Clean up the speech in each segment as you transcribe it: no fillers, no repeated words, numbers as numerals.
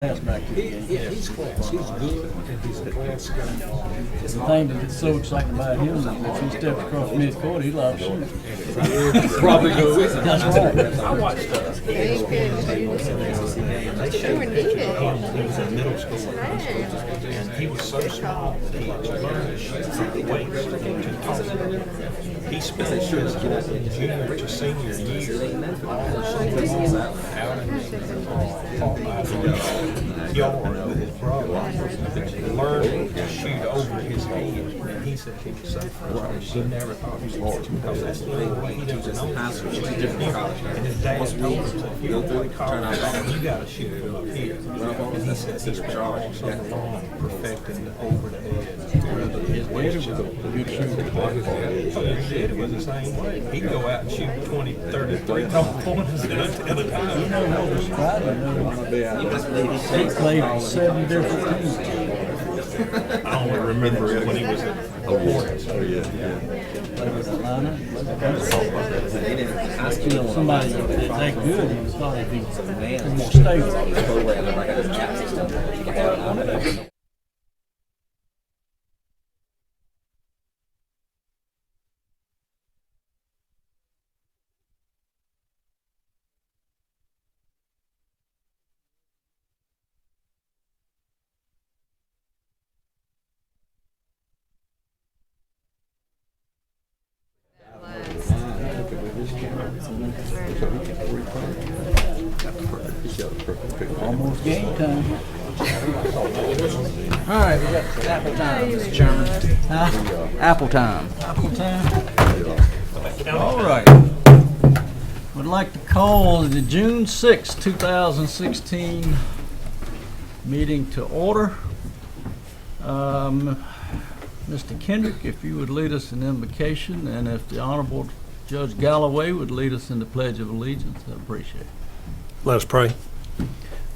That's back to the game. He's class. He's good, and he's a class guy. The thing that's so exciting about him is if he steps across midcourt, he loves shooting. Probably go with him. That's right. I watched They were needed. he was in middle school, and he was so small that he learned to shoot from the waist to toss. He spent his junior to senior year out in the yard with his brother, learning to shoot over his head. And he said he was so frustrated. He never thought he would, because that's the only way he never known how to shoot. And his dad told him, if you don't want to college, you got to shoot from up here. And he said he spent all summer long perfecting the over the head. His daddy was a good shooter. His daddy was the same way. He'd go out and shoot 20, 30, 3 pointers at a time. You know what was Strider? He played for 7 different teams. I only remember it when he was at the Hornets. Played with Atlanta. Somebody that's that good, he was probably be more stable. Almost game time. All right, we got apple time, Mr. Chairman. Huh? Apple time. Apple time. All right. Would like to call the June 6, 2016 meeting to order. Mr. Kendrick, if you would lead us in invocation, and if the Honorable Judge Galloway would lead us in the Pledge of Allegiance, I'd appreciate it. Let us pray.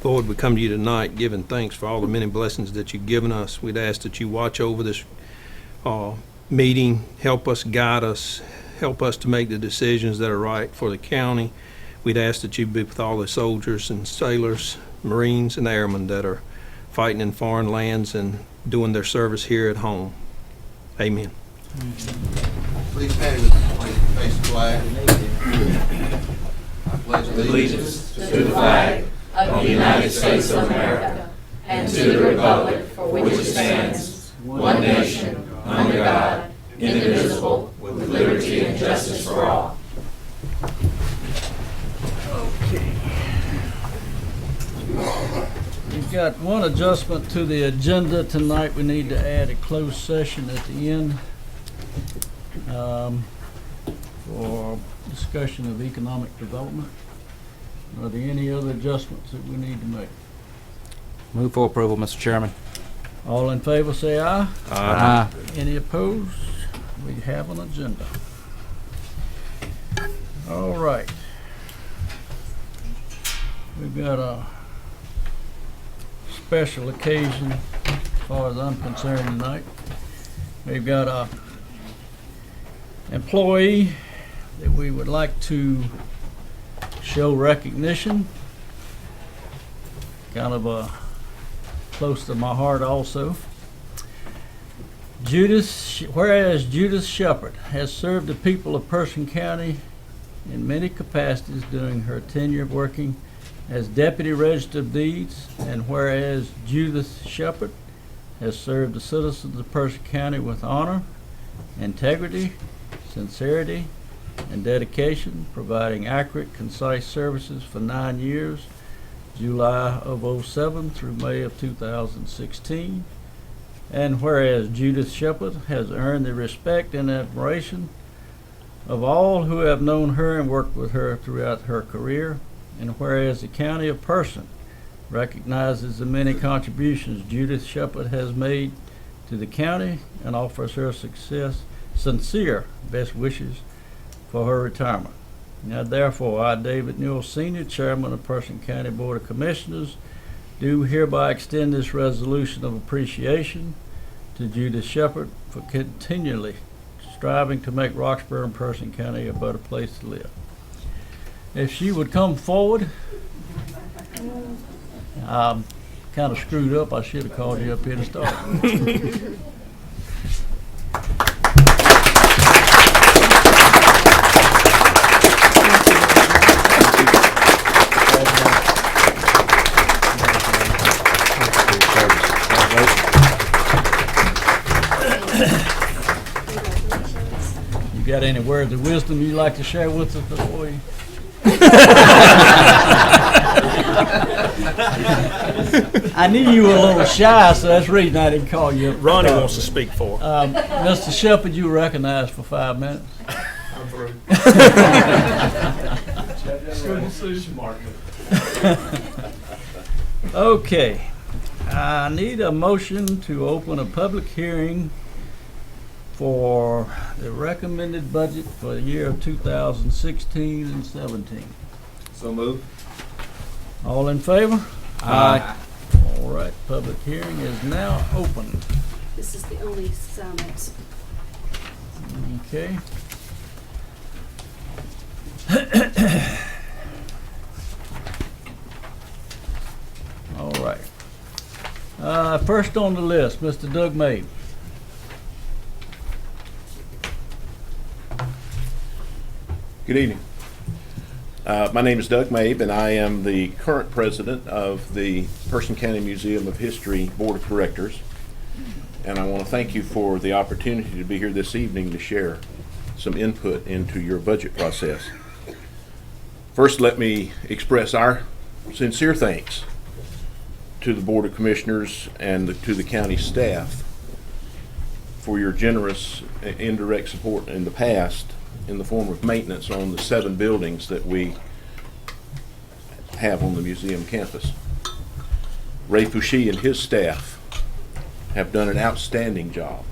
Lord, we come to you tonight giving thanks for all the many blessings that you've given us. We'd ask that you watch over this meeting, help us, guide us, help us to make the decisions that are right for the county. We'd ask that you be with all the soldiers and sailors, Marines and airmen that are fighting in foreign lands and doing their service here at home. Amen. Please stand with the face the flag. I pledge allegiance to the flag of the United States of America and to the republic for which it stands, one nation, under God, indivisible, with liberty and justice for all. Okay. We've got one adjustment to the agenda tonight. We need to add a closed session at the end for discussion of economic development. Are there any other adjustments that we need to make? Move for approval, Mr. Chairman. All in favor say aye. Aye. Any opposed? We have an agenda. All right. We've got a special occasion as far as I'm concerned tonight. We've got a employee that we would like to show recognition. Kind of close to my heart also. Whereas Judith Shepard has served the people of Pershing County in many capacities during her tenure working as Deputy Register of Deeds, and whereas Judith Shepard has served the citizens of Pershing County with honor, integrity, sincerity, and dedication, providing accurate, concise services for 9 years, July of '07 through May of 2016. And whereas Judith Shepard has earned the respect and admiration of all who have known her and worked with her throughout her career, and whereas the County of Person recognizes the many contributions Judith Shepard has made to the county and offers her sincere best wishes for her retirement. Now therefore, I, David Newell Sr., Chairman of Pershing County Board of Commissioners, do hereby extend this resolution of appreciation to Judith Shepard for continually striving to make Roxborough and Pershing County a better place to live. If she would come forward. kind of screwed up. I should have called you up here to start. You got any words of wisdom you'd like to share with us before you? I knew you were a little shy, so that's the reason I didn't call you up. Ronnie wants to speak for her. Mr. Shepherd, you were recognized for 5 minutes. I'm through. Okay, I need a motion to open a public hearing for the recommended budget for the year of 2016 and 17. So move. All in favor? Aye. All right, public hearing is now open. This is the only summons. Okay. All right. First on the list, Mr. Doug May. Good evening. My name is Doug Mabe, and I am the current president of the Person County Museum of History Board of Directors. And I want to thank you for the opportunity to be here this evening to share some input into your budget process. First, let me express our sincere thanks to the Board of Commissioners and to the county staff for your generous indirect support in the past in the form of maintenance on the 7 buildings that we have on the museum campus. Ray Fouché and his staff have done an outstanding job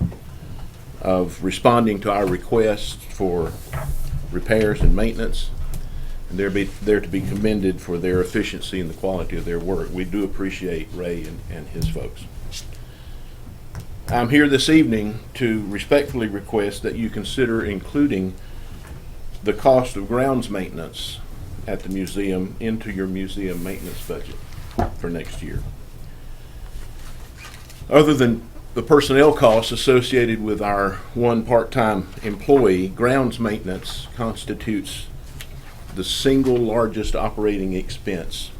of responding to our requests for repairs and maintenance, and they're to be commended for their efficiency and the quality of their work. We do appreciate Ray and his folks. I'm here this evening to respectfully request that you consider including the cost of grounds maintenance at the museum into your museum maintenance budget for next year. Other than the personnel costs associated with our one part-time employee, grounds maintenance constitutes the single largest operating expense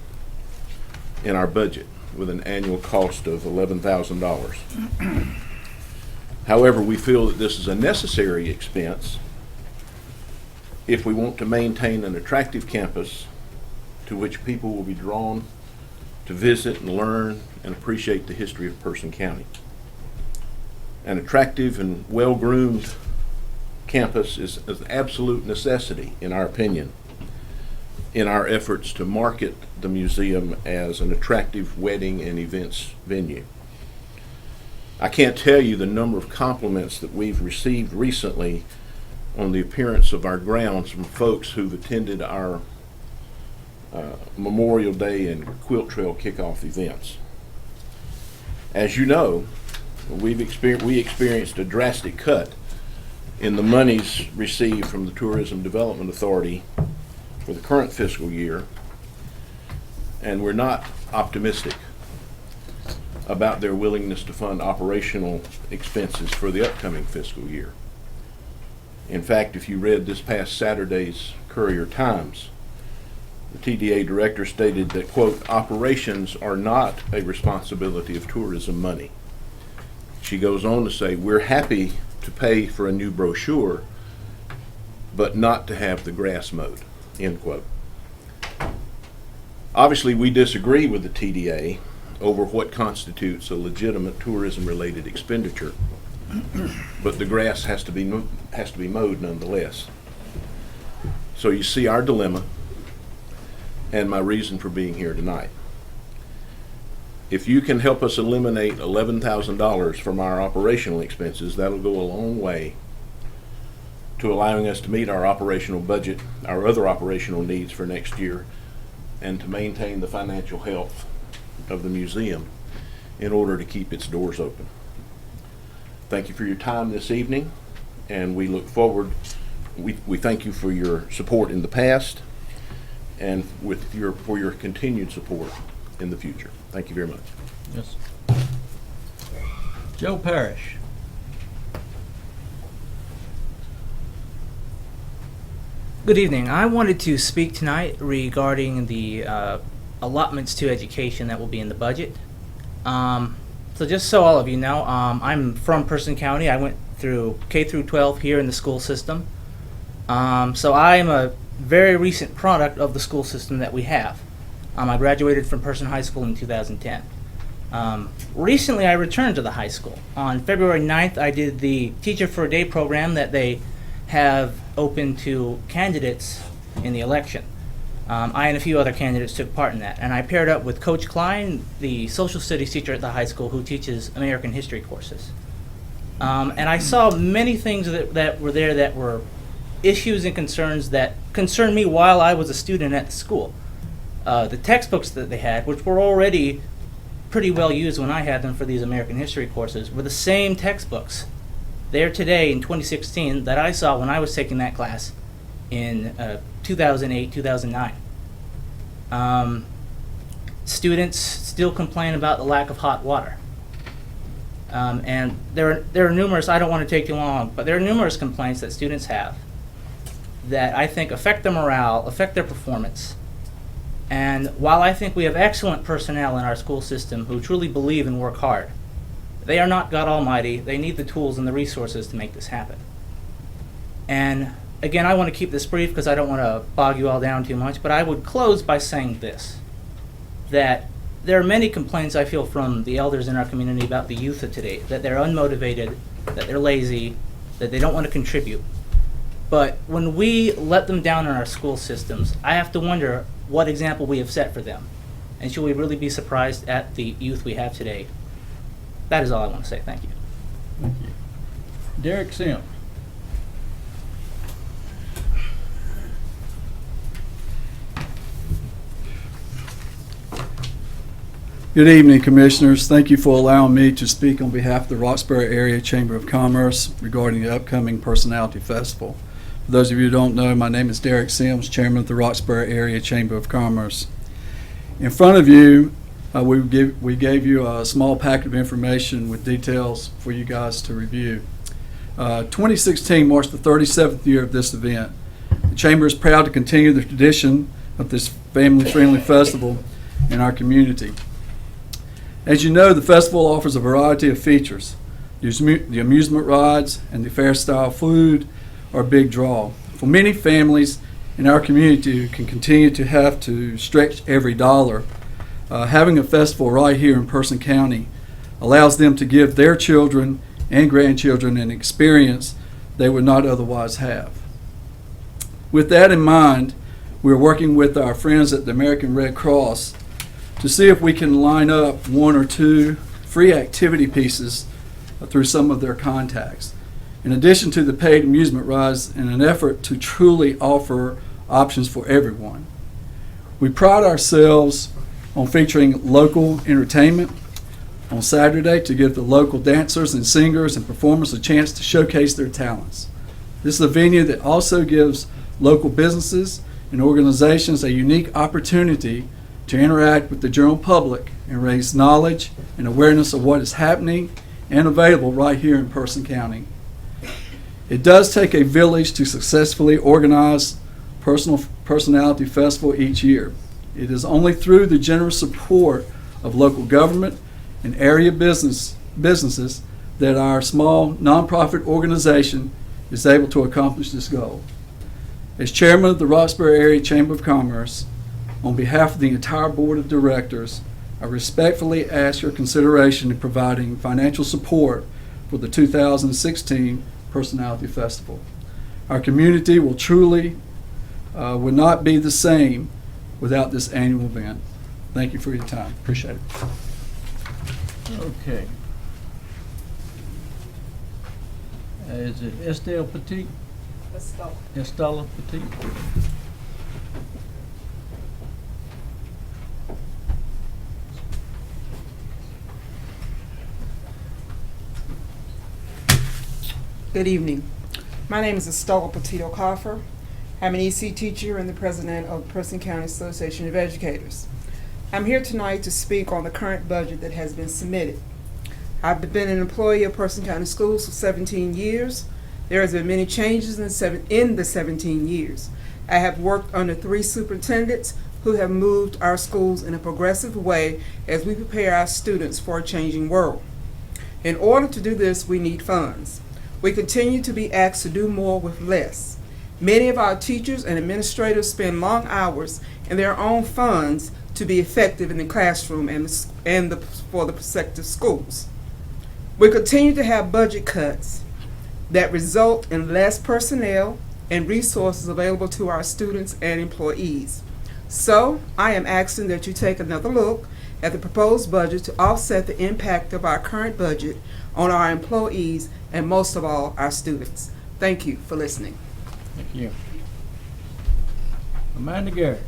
in our budget, with an annual cost of $11,000. However, we feel that this is a necessary expense if we want to maintain an attractive campus to which people will be drawn to visit and learn and appreciate the history of Person County. An attractive and well-groomed campus is an absolute necessity, in our opinion, in our efforts to market the museum as an attractive wedding and events venue. I can't tell you the number of compliments that we've received recently on the appearance of our grounds from folks who've attended our Memorial Day and Quilt Trail kickoff events. As you know, we experienced a drastic cut in the monies received from the Tourism Development Authority for the current fiscal year, and we're not optimistic about their willingness to fund operational expenses for the upcoming fiscal year. In fact, if you read this past Saturday's Courier-Times, the TDA director stated that, quote, operations are not a responsibility of tourism money. She goes on to say, we're happy to pay for a new brochure, but not to have the grass mowed, end quote. Obviously, we disagree with the TDA over what constitutes a legitimate tourism-related expenditure, but the grass has to be mowed nonetheless. So you see our dilemma and my reason for being here tonight. If you can help us eliminate $11,000 from our operational expenses, that'll go a long way to allowing us to meet our operational budget, our other operational needs for next year, and to maintain the financial health of the museum in order to keep its doors open. Thank you for your time this evening, and we look forward, we thank you for your support in the past and for your continued support in the future. Thank you very much. Yes. Joe Parrish. Good evening. I wanted to speak tonight regarding the allotments to education that will be in the budget. So just so all of you know, I'm from Person County. I went through K through 12 here in the school system. So I am a very recent product of the school system that we have. I graduated from Person High School in 2010. Recently, I returned to the high school. On February 9th, I did the Teacher for a Day program that they have open to candidates in the election. I and a few other candidates took part in that, and I paired up with Coach Klein, the social studies teacher at the high school who teaches American history courses. And I saw many things that were there that were issues and concerns that concerned me while I was a student at the school. The textbooks that they had, which were already pretty well used when I had them for these American history courses, were the same textbooks there today in 2016 that I saw when I was taking that class in 2008, 2009. Students still complain about the lack of hot water. And there are numerous, I don't want to take too long, but there are numerous complaints that students have that I think affect their morale, affect their performance. And while I think we have excellent personnel in our school system who truly believe and work hard, they are not God Almighty. They need the tools and the resources to make this happen. And again, I want to keep this brief because I don't want to bog you all down too much, but I would close by saying this, that there are many complaints I feel from the elders in our community about the youth of today, that they're unmotivated, that they're lazy, that they don't want to contribute. But when we let them down in our school systems, I have to wonder what example we have set for them. And should we really be surprised at the youth we have today? That is all I want to say. Thank you. Thank you. Derek Sims. Good evening, Commissioners. Thank you for allowing me to speak on behalf of the Roxbury Area Chamber of Commerce regarding the upcoming Personality Festival. For those of you who don't know, my name is Derek Sims, Chairman of the Roxbury Area Chamber of Commerce. In front of you, we gave you a small packet of information with details for you guys to review. 2016 marks the 37th year of this event. The Chamber is proud to continue the tradition of this family-friendly festival in our community. As you know, the festival offers a variety of features. The amusement rides and the fair-style food are a big draw. For many families in our community who can continue to have to stretch every dollar, having a festival right here in Person County allows them to give their children and grandchildren an experience they would not otherwise have. With that in mind, we're working with our friends at the American Red Cross to see if we can line up one or two free activity pieces through some of their contacts, in addition to the paid amusement rides, in an effort to truly offer options for everyone. We pride ourselves on featuring local entertainment on Saturday to give the local dancers and singers and performers a chance to showcase their talents. This is a venue that also gives local businesses and organizations a unique opportunity to interact with the general public and raise knowledge and awareness of what is happening and available right here in Person County. It does take a village to successfully organize Personality Festival each year. It is only through the generous support of local government and area businesses that our small nonprofit organization is able to accomplish this goal. As chairman of the Roxbury Area Chamber of Commerce, on behalf of the entire board of directors, I respectfully ask your consideration in providing financial support for the 2016 Personality Festival. Our community will truly would not be the same without this annual event. Thank you for your time. Appreciate it. Okay. Is it Estelle Petit? Estella Petit. Good evening. My name is Estella Petito Coffer. I'm an EC teacher and the president of Person County Association of Educators. I'm here tonight to speak on the current budget that has been submitted. I've been an employee of Person County Schools for 17 years. There has been many changes in the 17 years. I have worked under 3 superintendents who have moved our schools in a progressive way as we prepare our students for a changing world. In order to do this, we need funds. We continue to be asked to do more with less. Many of our teachers and administrators spend long hours in their own funds to be effective in the classroom for the prospective schools. We continue to have budget cuts that result in less personnel and resources available to our students and employees. So, I am asking that you take another look at the proposed budget to offset the impact of our current budget on our employees and most of all, our students. Thank you for listening. Thank you. Amanda Garrett.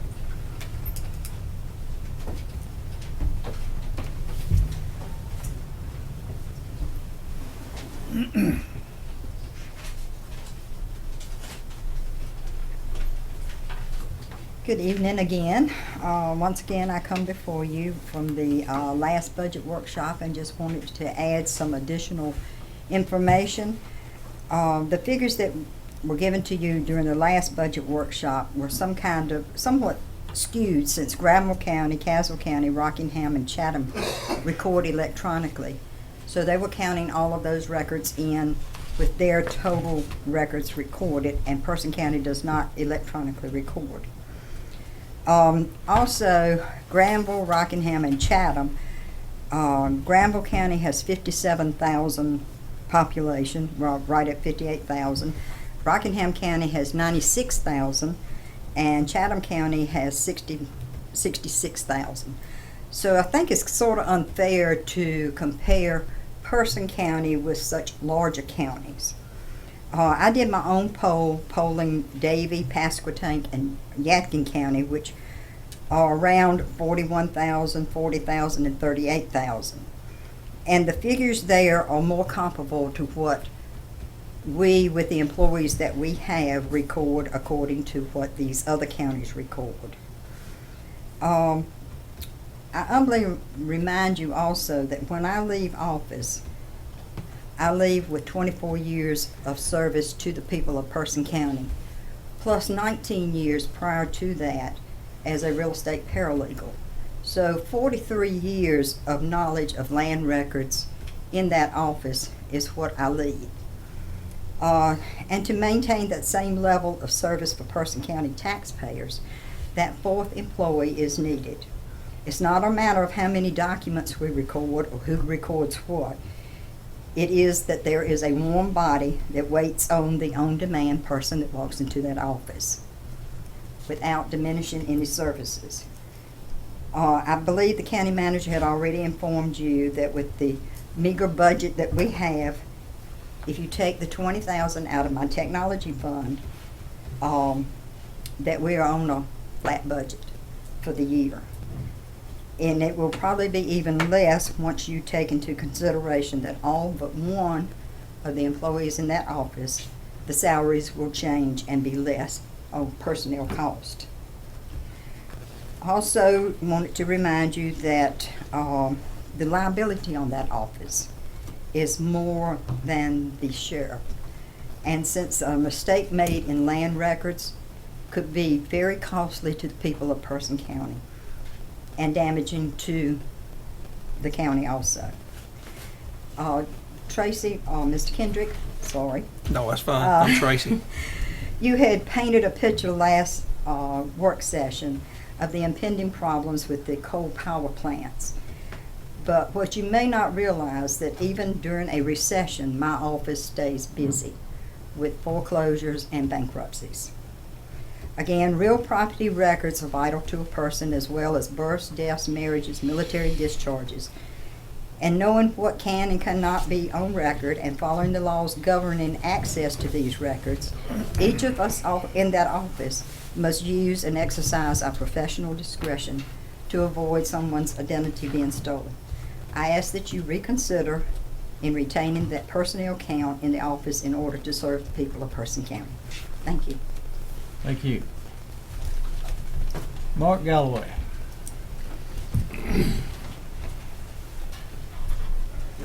Good evening again. Once again, I come before you from the last budget workshop and just wanted to add some additional information. The figures that were given to you during the last budget workshop were somewhat skewed since Granville County, Caswell County, Rockingham, and Chatham record electronically. So they were counting all of those records in with their total records recorded, and Person County does not electronically record. Also, Granville, Rockingham, and Chatham. Granville County has 57,000 population, right at 58,000. Rockingham County has 96,000, and Chatham County has 66,000. So I think it's sort of unfair to compare Person County with such larger counties. I did my own polling Davie, Pasquotank, and Yadkin County, which are around 41,000, 40,000, and 38,000. And the figures there are more comparable to what we, with the employees that we have, record according to what these other counties record. I humbly remind you also that when I leave office, I leave with 24 years of service to the people of Person County, plus 19 years prior to that as a real estate paralegal. So 43 years of knowledge of land records in that office is what I lead. And to maintain that same level of service for Person County taxpayers, that 4th employee is needed. It's not a matter of how many documents we record or who records what. It is that there is a warm body that waits on the on-demand person that walks into that office without diminishing any services. I believe the county manager had already informed you that with the meager budget that we have, if you take the $20,000 out of my technology fund, that we are on a flat budget for the year. And it will probably be even less once you take into consideration that all but one of the employees in that office, the salaries will change and be less on personnel cost. Also wanted to remind you that the liability on that office is more than the sheriff. And since a mistake made in land records could be very costly to the people of Person County and damaging to the county also. Tracy, Mr. Kendrick, sorry. No, that's fine. I'm Tracy. You had painted a picture last work session of the impending problems with the coal power plants. But what you may not realize that even during a recession, my office stays busy with foreclosures and bankruptcies. Again, real property records are vital to a person, as well as births, deaths, marriages, military discharges. And knowing what can and cannot be on record and following the laws governing access to these records, each of us in that office must use and exercise our professional discretion to avoid someone's identity being stolen. I ask that you reconsider in retaining that personnel count in the office in order to serve the people of Person County. Thank you. Thank you. Mark Galloway. Good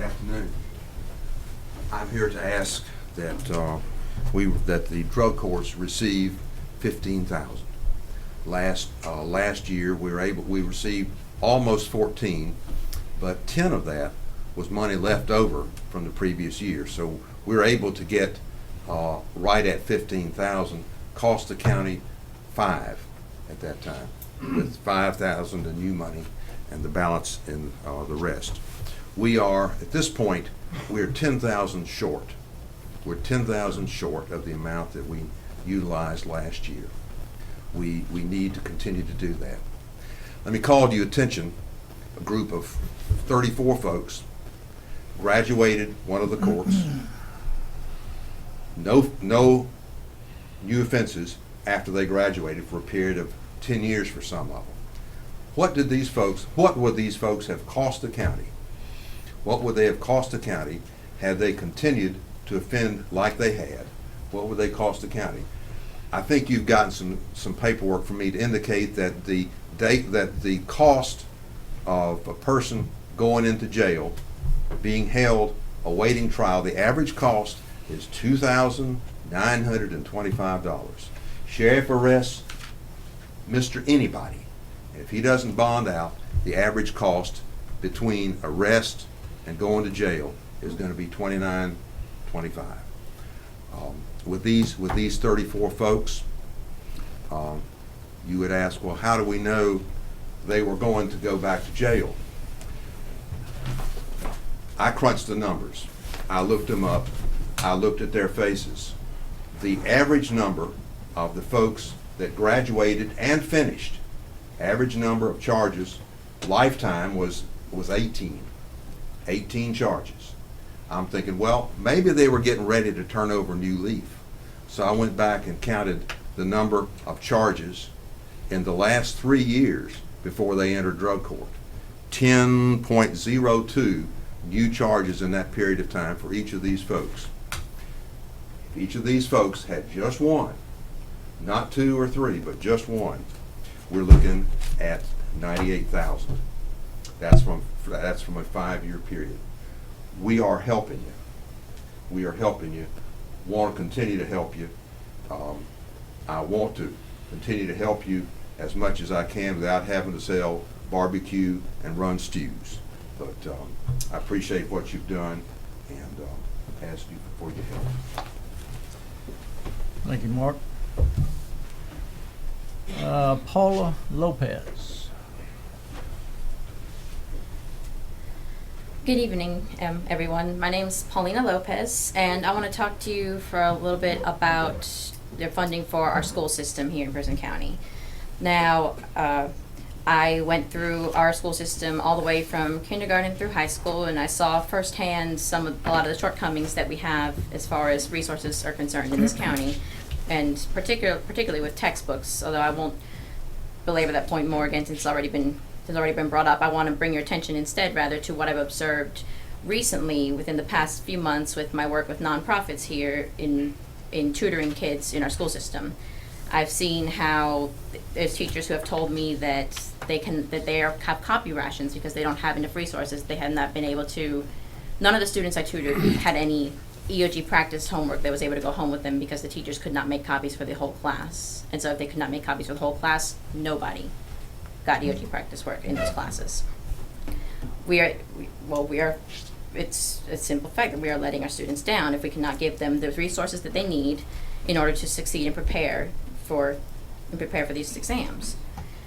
afternoon. I'm here to ask that that the drug courts receive $15,000. Last year we received almost 14, but 10 of that was money left over from the previous year. So we were able to get right at 15,000. Cost the county $5 at that time, with 5,000 in new money and the balance in the rest. We are, at this point, we're 10,000 short. We're 10,000 short of the amount that we utilized last year. We need to continue to do that. Let me call to your attention a group of 34 folks, graduated one of the courts, no new offenses after they graduated for a period of 10 years for some of them. What would these folks have cost the county? What would they have cost the county had they continued to offend like they had? What would they cost the county? I think you've gotten some paperwork from me to indicate that the cost of a person going into jail, being held, awaiting trial, the average cost is $2,925. Sheriff arrests Mr. Anybody. If he doesn't bond out, the average cost between arrest and going to jail is going to be $29.25. With these 34 folks, you would ask, well, how do we know they were going to go back to jail? I crunched the numbers. I looked them up. I looked at their faces. The average number of the folks that graduated and finished, average number of charges, lifetime was 18 charges. I'm thinking, well, maybe they were getting ready to turn over a new leaf. So I went back and counted the number of charges in the last 3 years before they entered drug court. 10.02 new charges in that period of time for each of these folks. If each of these folks had just one, not 2 or 3, but just one, we're looking at 98,000. That's from a 5-year period. We are helping you. We are helping you. Want to continue to help you. I want to continue to help you as much as I can without having to sell barbecue and run stews. But I appreciate what you've done and ask you for your help. Thank you, Mark. Paula Lopez. Good evening, everyone. My name is Paulina Lopez, and I want to talk to you for a little bit about the funding for our school system here in Person County. Now, I went through our school system all the way from kindergarten through high school, and I saw firsthand a lot of the shortcomings that we have as far as resources are concerned in this county, and particularly with textbooks. Although I won't belabor that point more again, since it's already been brought up. I want to bring your attention instead rather to what I've observed recently within the past few months with my work with nonprofits here in tutoring kids in our school system. I've seen how there's teachers who have told me that they have copy rations because they don't have enough resources. They have not been able to. None of the students I tutored had any EOG practice homework that was able to go home with them because the teachers could not make copies for the whole class. And so if they could not make copies for the whole class, nobody got EOG practice work in those classes. It's a simple fact that we are letting our students down if we cannot give them the resources that they need in order to succeed and prepare for these exams.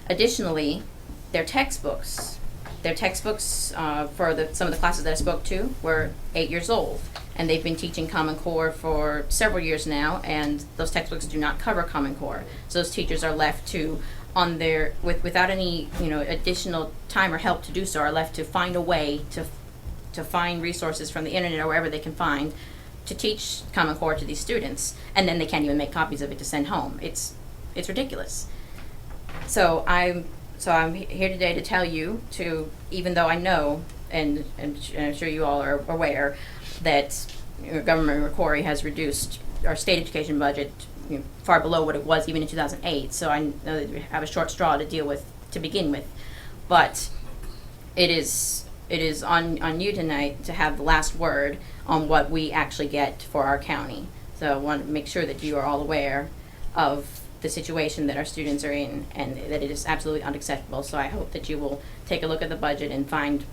Additionally, their textbooks for some of the classes that I spoke to were 8 years old, and they've been teaching Common Core for several years now, and those textbooks do not cover Common Core. So those teachers are left to without any additional time or help to do so, are left to find a way to find resources from the internet or wherever they can find to teach Common Core to these students, and then they can't even make copies of it to send home. It's ridiculous. So I'm here today to tell you even though I know and I'm sure you all are aware that Governor McCrory has reduced our state education budget far below what it was even in 2008. So I know that we have a short straw to deal with to begin with, but it is on you tonight to have the last word on what we actually get for our county. So I want to make sure that you are all aware of the situation that our students are in, and that it is absolutely unacceptable. So I hope that you will take a look at the budget and find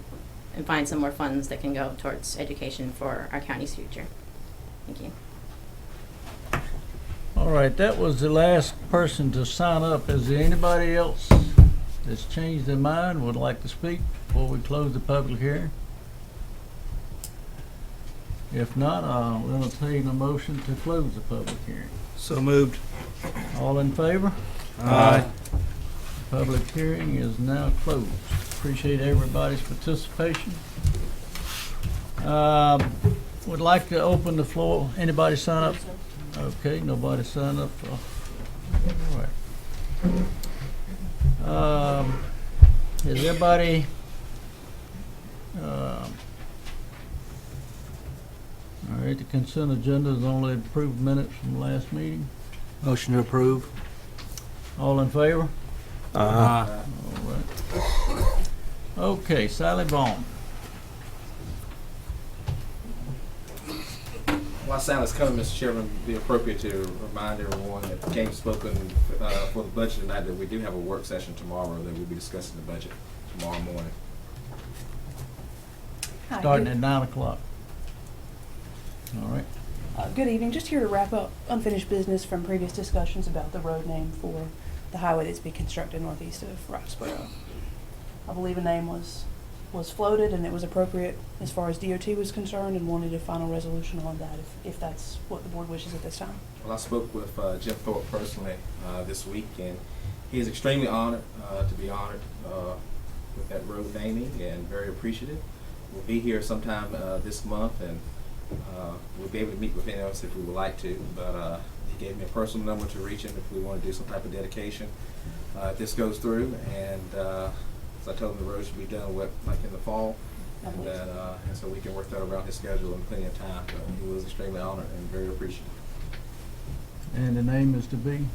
some more funds that can go towards education for our county's future. Thank you. All right, that was the last person to sign up. Is there anybody else that's changed their mind, would like to speak before we close the public hearing? If not, I'll entertain a motion to close the public hearing. So moved. All in favor? Aye. Public hearing is now closed. Appreciate everybody's participation. Would like to open the floor. Anybody sign up? Okay, nobody signed up. All right. Is everybody? All right, the consent agenda is only approved minutes from the last meeting. Motion to approve. All in favor? Aye. All right. Okay, Sally Vaughn. While Sally's coming, Mr. Chairman, it'd be appropriate to remind everyone that came spoken for the budget tonight that we do have a work session tomorrow that we'll be discussing the budget tomorrow morning. Hi, Starting good- at 9 o'clock. All right. Good evening. Just here to wrap up unfinished business from previous discussions about the road name for the highway that's being constructed northeast of Roxborough. I believe a name was floated and it was appropriate as far as DOT was concerned, and wanted a final resolution on that if that's what the board wishes at this time. Well, I spoke with Jim Thorpe personally this week, and he is extremely honored to be honored with that road naming, and very appreciative. We'll be here sometime this month, and we'll be able to meet with anyone else if we would like to, but he gave me a personal number to reach him if we want to do some type of dedication. If this goes through, and as I told him, the road should be done like in the fall, and then and so we can work that around his schedule in plenty of time. But he was extremely honored and very appreciative. And the name is to be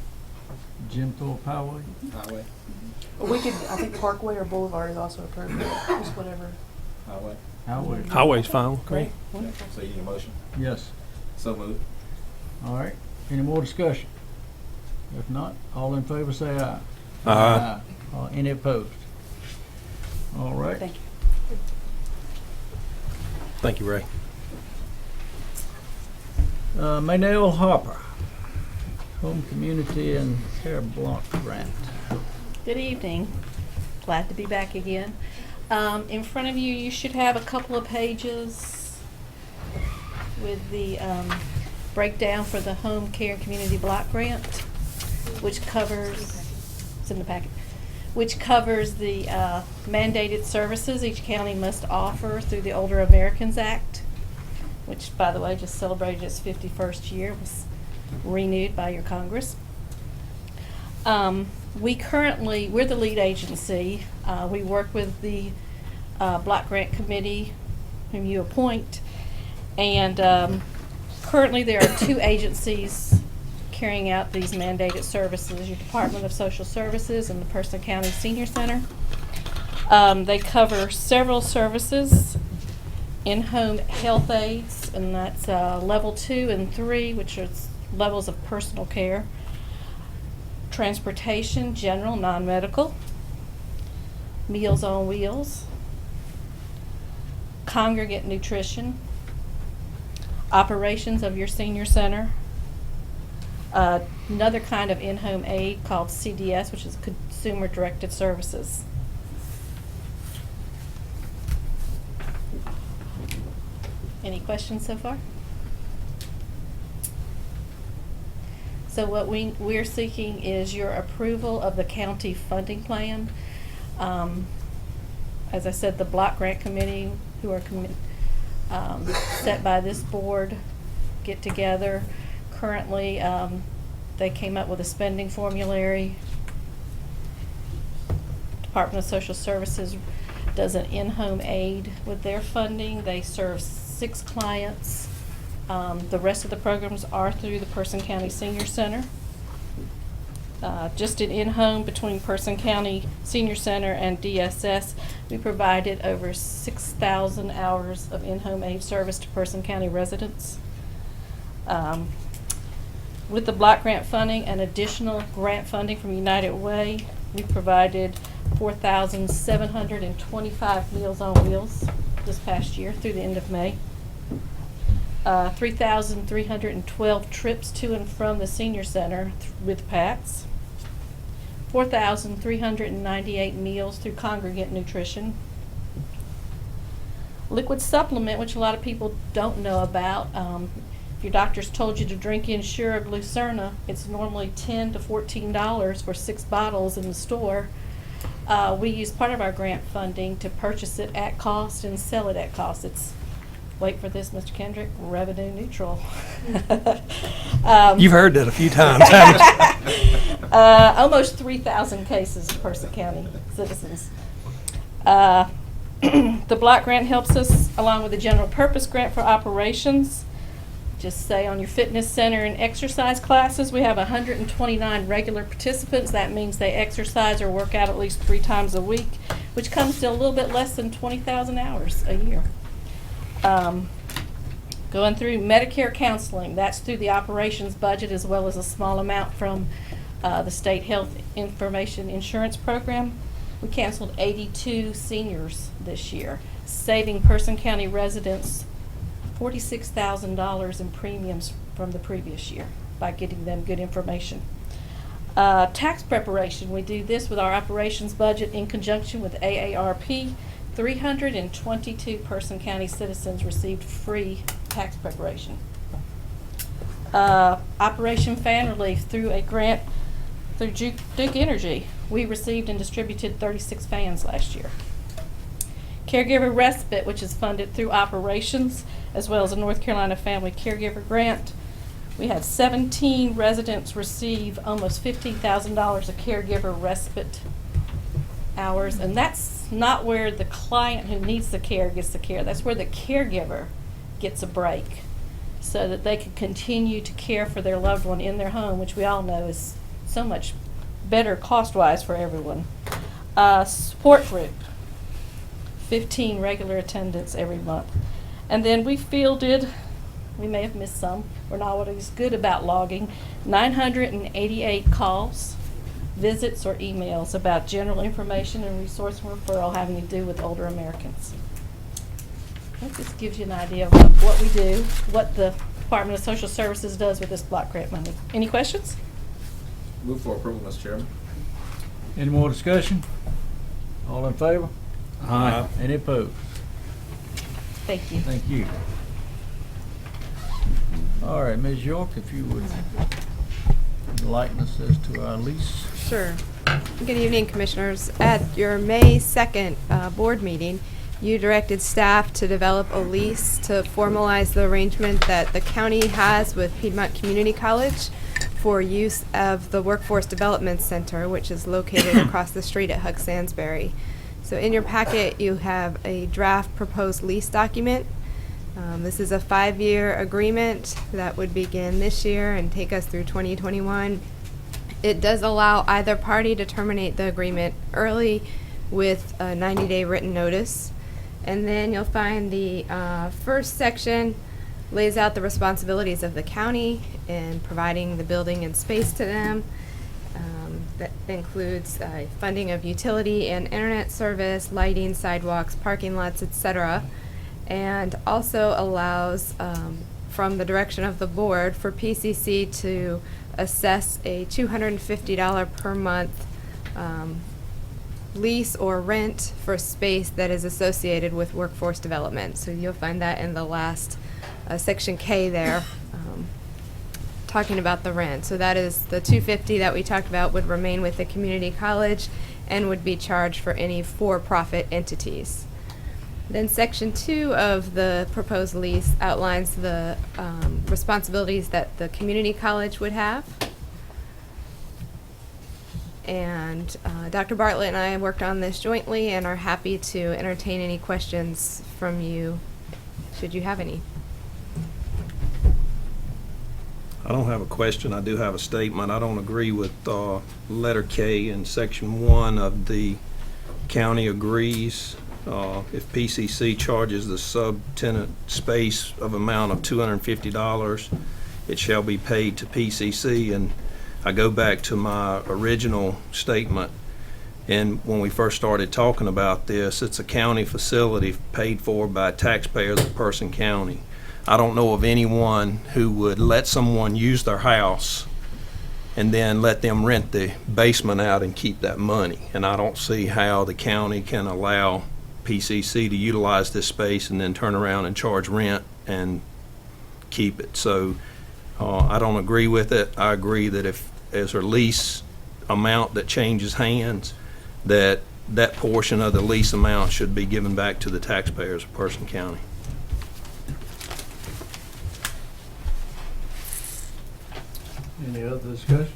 Jim Thorpe Highway? Highway. But we could, I think Parkway or Boulevard is also appropriate, just whatever. Highway. Highway. Highway's fine. Great. Yeah. So you need a motion? Yes. So moved. All right. Any more discussion? If not, all in favor say aye. Aye. Any opposed? All right. Thank you. Thank you, Ray. Maynell Harper, Home Community and Care Block Grant. Good evening. Glad to be back again. In front of you, you should have a couple of pages with the breakdown for the Home Care and Community Block Grant, which covers, it's in the packet, which covers the mandated services each county must offer through the Older Americans Act, which, by the way, just celebrated its 51st year, was renewed by your Congress. We're the lead agency. We work with the Block Grant Committee, whom you appoint, and currently there are two agencies carrying out these mandated services, your Department of Social Services and the Person County Senior Center. They cover several services, in-home health aides, and that's level 2 and 3, which are levels of personal care, transportation, general, non-medical, Meals on Wheels, congregate nutrition, operations of your senior center, another kind of in-home aid called CDS, which is Consumer Directed Services. Any questions so far? So what we're seeking is your approval of the county funding plan. As I said, the Block Grant Committee, who are set by this board, get together. Currently, they came up with a spending formulary. Department of Social Services does an in-home aid with their funding. They serve 6 clients. The rest of the programs are through the Person County Senior Center. Just an in-home between Person County Senior Center and DSS, We provided over 6,000 hours of in-home aid service to Person County residents. With the block grant funding and additional grant funding from United Way, we provided 4,725 Meals on Wheels this past year through the end of May. 3,312 trips to and from the senior center with PACS. 4,398 meals through congregate nutrition. Liquid supplement, which a lot of people don't know about. If your doctor's told you to drink Ensure or Glucerna, it's normally $10 to $14 for 6 bottles in the store. We use part of our grant funding to purchase it at cost and sell it at cost. It's, wait for this, Mr. Kendrick, revenue neutral. You've heard that a few times, haven't you? Almost 3,000 cases of Person County citizens. The block grant helps us along with the general purpose grant for operations. Just say on your fitness center and exercise classes, we have 129 regular participants. That means they exercise or work out at least 3 times a week, which comes to a little bit less than 20,000 hours a year. Going through Medicare counseling, that's through the operations budget as well as a small amount from the State Health Information Insurance Program. We canceled 82 seniors this year, saving Person County residents $46,000 in premiums from the previous year by getting them good information. Tax preparation, we do this with our operations budget in conjunction with AARP. 322 Person County citizens received free tax preparation. Operation Fan Relief through a grant through Duke Energy. We received and distributed 36 fans last year. Caregiver Respite, which is funded through operations, as well as a North Carolina Family Caregiver Grant. We had 17 residents receive almost $15,000 of caregiver respite hours, and that's not where the client who needs the care gets the care. That's where the caregiver gets a break so that they can continue to care for their loved one in their home, which we all know is so much better cost-wise for everyone. Support group, 15 regular attendants every month. And then we fielded, we may have missed some, we're not always good about logging, 988 calls, visits, or emails about general information and resource and referral having to do with older Americans. That just gives you an idea of what we do, what the Department of Social Services does with this block grant money. Any questions? Move for approval, Mr. Chairman. Any more discussion? All in favor? Aye. Any opposed? Thank you. Thank you. All right, Ms. York, if you would enlighten us as to our lease. Sure. Good evening, Commissioners. At your May 2nd board meeting, you directed staff to develop a lease to formalize the arrangement that the county has with Piedmont Community College for use of the Workforce Development Center, which is located across the street at Hugh Sansbury. So in your packet, you have a draft proposed lease document. This is a 5-year agreement that would begin this year and take us through 2021. It does allow either party to terminate the agreement early with a 90-day written notice. And then you'll find the first section lays out the responsibilities of the county in providing the building and space to them. That includes funding of utility and internet service, lighting, sidewalks, parking lots, etc. And also allows, from the direction of the board, for PCC to assess a $250 per month lease or rent for space that is associated with workforce development. So you'll find that in the last section K there, talking about the rent. So that is the $250 that we talked about would remain with the community college and would be charged for any for-profit entities. Then section 2 of the proposed lease outlines the responsibilities that the community college would have. And Dr. Bartlett and I worked on this jointly and are happy to entertain any questions from you, should you have any. I don't have a question. I do have a statement. I don't agree with letter K in section 1 of the county agrees if PCC charges the subtenant space of amount of $250, it shall be paid to PCC. And I go back to my original statement, and when we first started talking about this, it's a county facility paid for by taxpayers of Person County. I don't know of anyone who would let someone use their house and then let them rent the basement out and keep that money. And I don't see how the county can allow PCC to utilize this space and then turn around and charge rent and keep it. So I don't agree with it. I agree that if there's a lease amount that changes hands, that portion of the lease amount should be given back to the taxpayers of Person County. Any other discussion?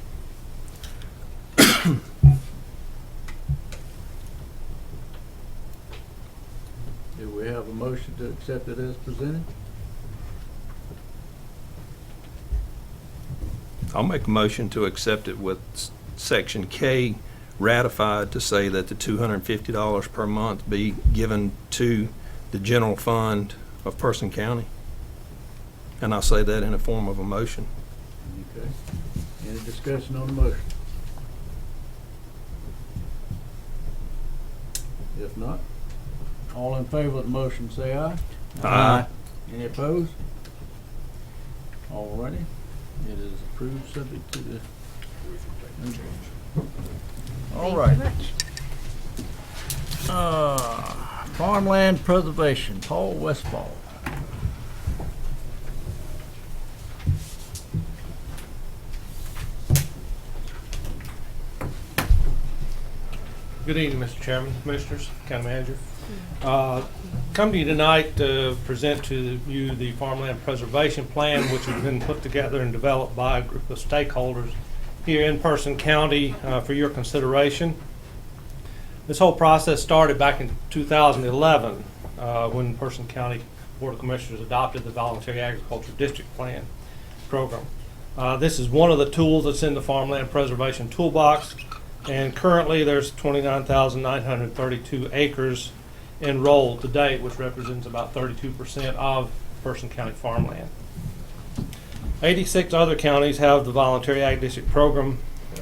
Do we have a motion to accept it as presented? I'll make a motion to accept it with Section K ratified to say that the $250 per month be given to the general fund of Person County. And I'll say that in the form of a motion. Okay. Any discussion on the motion? If not, all in favor of the motion say aye. Aye. Any opposed? All righty. It is approved subject to the... All right. Farmland preservation, Paul Westfall. Good evening, Mr. Chairman, Commissioners, County Manager. Come to you tonight to present to you the Farmland Preservation Plan, which has been put together and developed by a group of stakeholders here in Person County for your consideration. This whole process started back in 2011 when Person County Board of Commissioners adopted the Voluntary Agriculture District Plan program. This is one of the tools that's in the Farmland Preservation Toolbox. And currently there's 29,932 acres enrolled to date, which represents about 32% of Person County farmland. 86 other counties have the Voluntary Ag District program,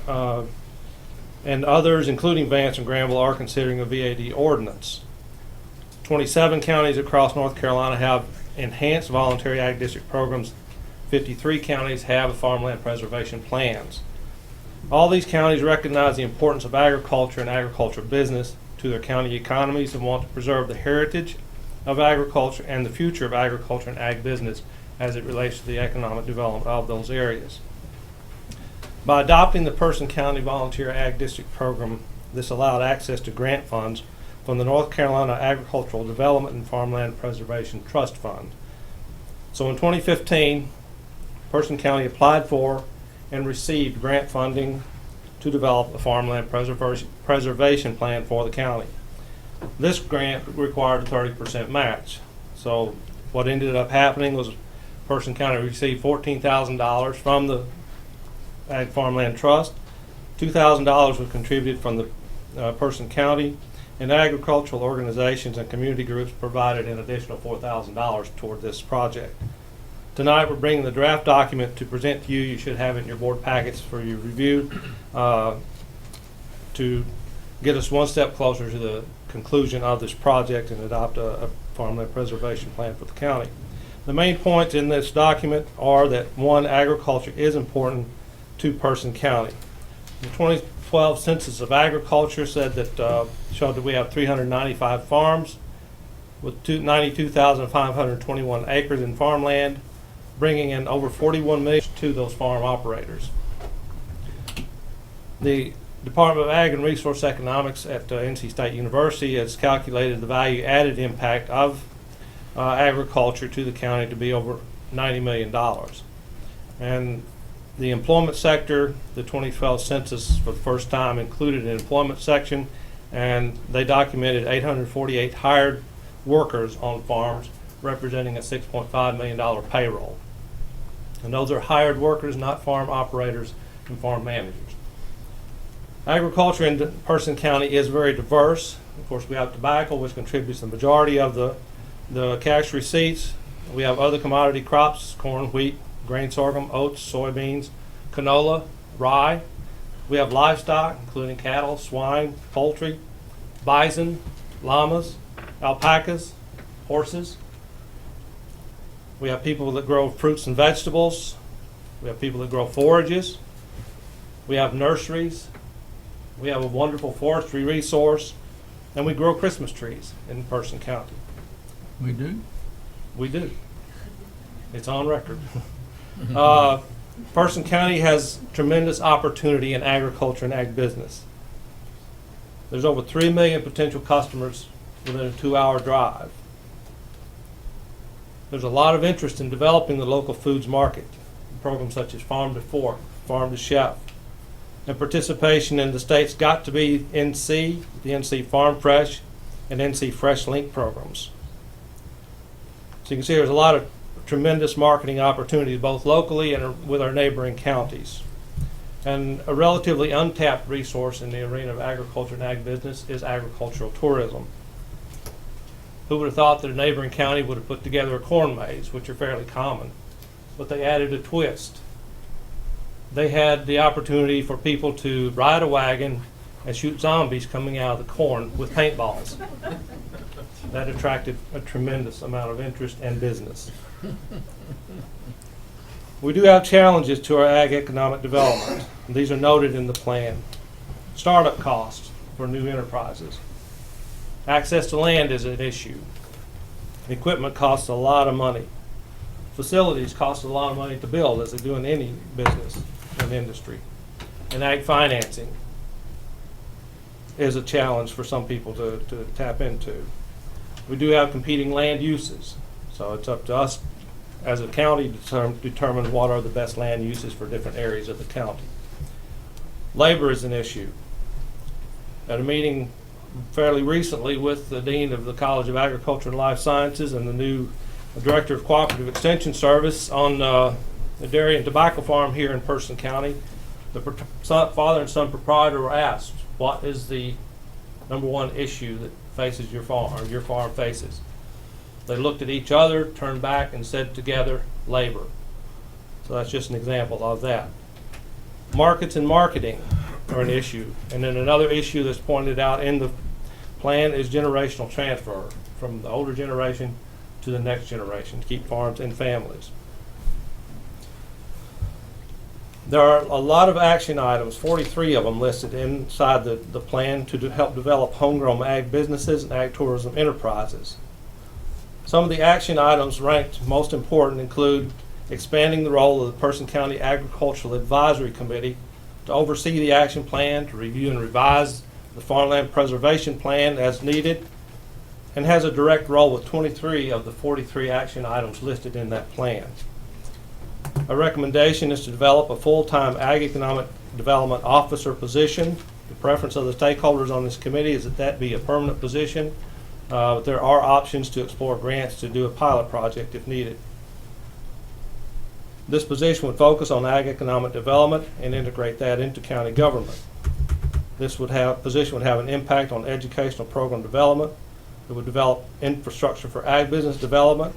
and others, including Vance and Granville, are considering a VAD ordinance. 27 counties across North Carolina have enhanced Voluntary Ag District programs. 53 counties have farmland preservation plans. All these counties recognize the importance of agriculture and agriculture business to their county economies and want to preserve the heritage of agriculture and the future of agriculture and ag business as it relates to the economic development of those areas. By adopting the Person County Volunteer Ag District program, this allowed access to grant funds from the North Carolina Agricultural Development and Farmland Preservation Trust Fund. So in 2015, Person County applied for and received grant funding to develop a farmland preservation plan for the county. This grant required a 30% match. So what ended up happening was Person County received $14,000 from the Ag Farmland Trust. $2,000 was contributed from the Person County, and agricultural organizations and community groups provided an additional $4,000 toward this project. Tonight we're bringing the draft document to present to you. You should have it in your board packets for your review to get us one step closer to the conclusion of this project and adopt a farmland preservation plan for the county. The main points in this document are that, one, agriculture is important to Person County. The 2012 Census of Agriculture said that showed that we have 395 farms with 92,521 acres in farmland, bringing in over 41 million to those farm operators. The Department of Ag and Resource Economics at NC State University has calculated the value added impact of agriculture to the county to be over $90 million. And the employment sector, the 2012 census for the first time included an employment section, and they documented 848 hired workers on farms, representing a $6.5 million payroll. And those are hired workers, not farm operators and farm managers. Agriculture in Person County is very diverse. Of course, we have tobacco, which contributes the majority of the cash receipts. We have other commodity crops, corn, wheat, grain sorghum, oats, soybeans, canola, rye. We have livestock, including cattle, swine, poultry, bison, llamas, alpacas, horses. We have people that grow fruits and vegetables. We have people that grow forages. We have nurseries. We have a wonderful forestry resource. And we grow Christmas trees in Person County. We do? We do. It's on record. Person County has tremendous opportunity in agriculture and ag business. There's over 3 million potential customers within a 2-hour drive. There's a lot of interest in developing the local foods market. Programs such as Farm to Fork, Farm to Chef, and participation in the state's Got to Be NC, the NC Farm Fresh, and NC Fresh Link programs. So you can see there's a lot of tremendous marketing opportunities both locally and with our neighboring counties. And a relatively untapped resource in the arena of agriculture and ag business is agricultural tourism. Who would have thought that a neighboring county would have put together a corn maze, which are fairly common, but they added a twist. They had the opportunity for people to ride a wagon and shoot zombies coming out of the corn with paintballs. That attracted a tremendous amount of interest and business. We do have challenges to our ag economic development. These are noted in the plan. Startup costs for new enterprises. Access to land is an issue. Equipment costs a lot of money. Facilities cost a lot of money to build, as they do in any business and industry. And ag financing is a challenge for some people to tap into. We do have competing land uses, so it's up to us as a county to determine what are the best land uses for different areas of the county. Labor is an issue. At a meeting fairly recently with the Dean of the College of Agriculture and Life Sciences and the new Director of Cooperative Extension Service on the dairy and tobacco farm here in Person County, the father and son proprietor were asked, what is the #1 issue that faces your farm, or your farm faces? They looked at each other, turned back, and said together, labor. So that's just an example of that. Markets and marketing are an issue. And then another issue that's pointed out in the plan is generational transfer from the older generation to the next generation to keep farms and families. There are a lot of action items, 43 of them listed inside the plan to help develop homegrown ag businesses and ag tourism enterprises. Some of the action items ranked most important include expanding the role of the Person County Agricultural Advisory Committee to oversee the action plan, to review and revise the farmland preservation plan as needed, and has a direct role with 23 of the 43 action items listed in that plan. A recommendation is to develop a full-time ag economic development officer position. The preference of the stakeholders on this committee is that that be a permanent position. But there are options to explore grants to do a pilot project if needed. This position would focus on ag economic development and integrate that into county government. This position would have an impact on educational program development. It would develop infrastructure for ag business development.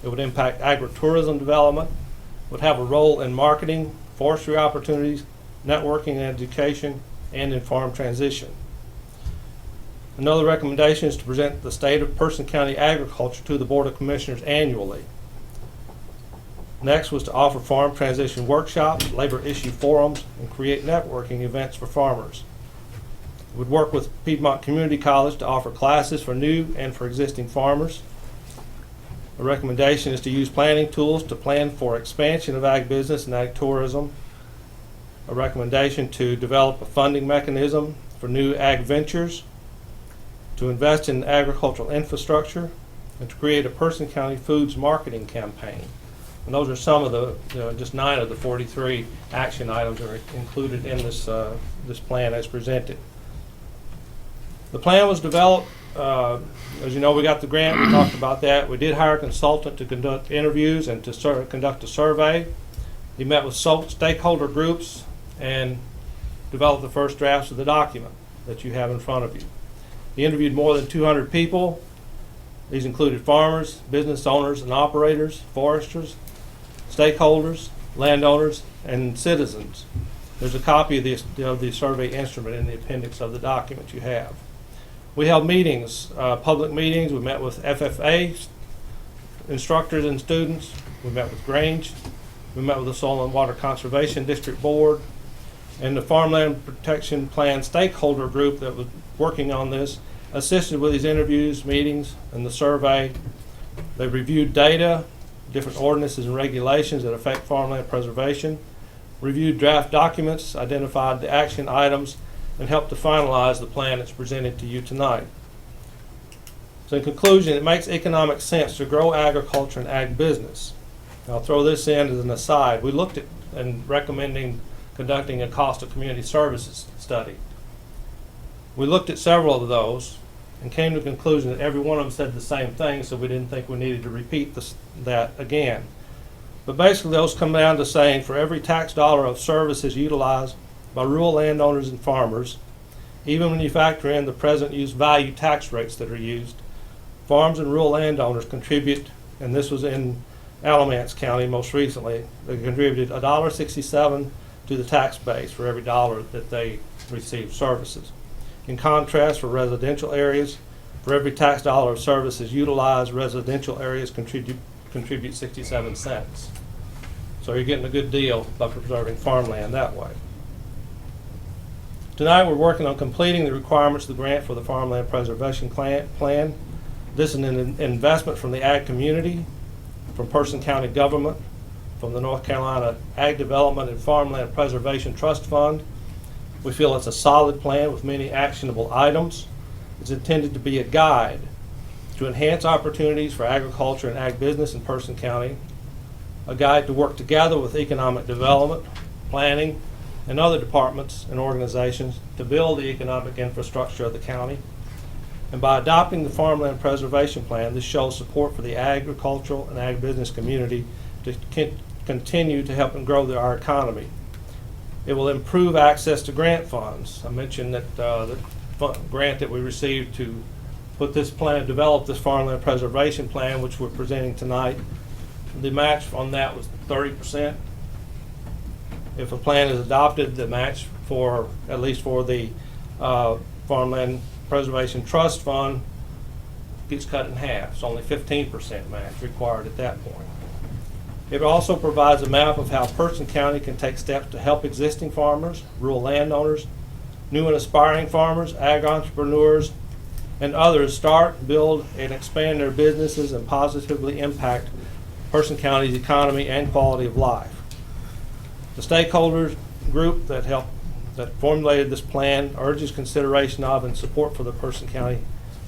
It would impact agritourism development. It would have a role in marketing, forestry opportunities, networking and education, and in farm transition. Another recommendation is to present the state of Person County agriculture to the Board of Commissioners annually. Next was to offer farm transition workshops, labor issue forums, and create networking events for farmers. It would work with Piedmont Community College to offer classes for new and for existing farmers. A recommendation is to use planning tools to plan for expansion of ag business and ag tourism. A recommendation to develop a funding mechanism for new ag ventures, to invest in agricultural infrastructure, and to create a Person County foods marketing campaign. And those are some of the, just 9 of the 43 action items are included in this plan as presented. The plan was developed, as you know, we got the grant, we talked about that. We did hire a consultant to conduct interviews and to conduct a survey. He met with stakeholder groups and developed the first drafts of the document that you have in front of you. He interviewed more than 200 people. These included farmers, business owners and operators, foresters, stakeholders, landowners, and citizens. There's a copy of the survey instrument in the appendix of the document you have. We held meetings, public meetings. We met with FFA instructors and students. We met with Grange. We met with the Soil and Water Conservation District Board and the Farmland Protection Plan stakeholder group that was working on this assisted with these interviews, meetings, and the survey. They reviewed data, different ordinances and regulations that affect farmland preservation, reviewed draft documents, identified the action items, and helped to finalize the plan that's presented to you tonight. So in conclusion, it makes economic sense to grow agriculture and ag business. I'll throw this in as an aside. We looked at and recommending conducting a cost of community services study. We looked at several of those and came to the conclusion that every one of them said the same thing, so we didn't think we needed to repeat that again. But basically those come down to saying for every tax dollar of services utilized by rural landowners and farmers, even when you factor in the present use value tax rates that are used, farms and rural landowners contribute, and this was in Alamance County most recently, they contributed $1.67 to the tax base for every dollar that they receive services. In contrast, for residential areas, for every tax dollar of services utilized, residential areas contribute 67 cents. So you're getting a good deal by preserving farmland that way. Tonight we're working on completing the requirements of the grant for the Farmland Preservation Plan. This is an investment from the ag community, from Person County government, from the North Carolina Ag Development and Farmland Preservation Trust Fund. We feel it's a solid plan with many actionable items. It's intended to be a guide to enhance opportunities for agriculture and ag business in Person County, a guide to work together with economic development, planning, and other departments and organizations to build the economic infrastructure of the county. And by adopting the Farmland Preservation Plan, this shows support for the agricultural and ag business community to continue to help and grow our economy. It will improve access to grant funds. I mentioned that the grant that we received to put this plan, develop this Farmland Preservation Plan, which we're presenting tonight, the match on that was 30%. If a plan is adopted, the match for, at least for the Farmland Preservation Trust Fund, gets cut in half. It's only 15% match required at that point. It also provides a map of how Person County can take steps to help existing farmers, rural landowners, new and aspiring farmers, ag entrepreneurs, and others start, build, and expand their businesses and positively impact Person County's economy and quality of life. The stakeholders group that formulated this plan urges consideration of and support for the Person County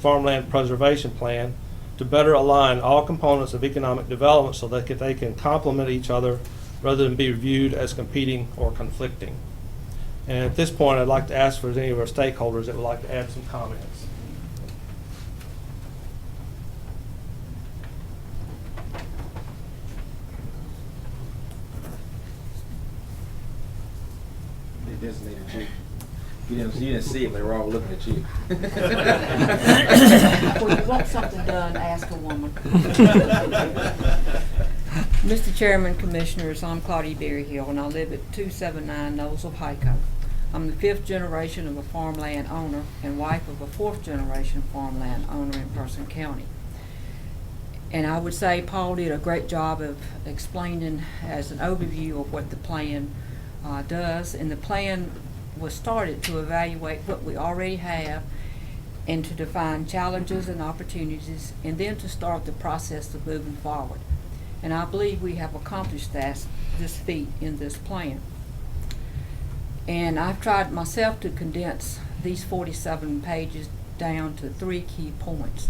Farmland Preservation Plan to better align all components of economic development so that they can complement each other rather than be viewed as competing or conflicting. And at this point, I'd like to ask for any of our stakeholders that would like to add some comments. They designated you. You didn't see it, they were all looking at you. When you want something done, ask a woman. Mr. Chairman, Commissioners, I'm Claudia Berryhill, and I live at 279 Knowles of Hyco. I'm the 5th generation of a farmland owner and wife of a 4th generation farmland owner in Person County. And I would say Paul did a great job of explaining as an overview of what the plan does, and the plan was started to evaluate what we already have and to define challenges and opportunities, and then to start the process of moving forward. And I believe we have accomplished this feat in this plan. And I've tried myself to condense these 47 pages down to 3 key points.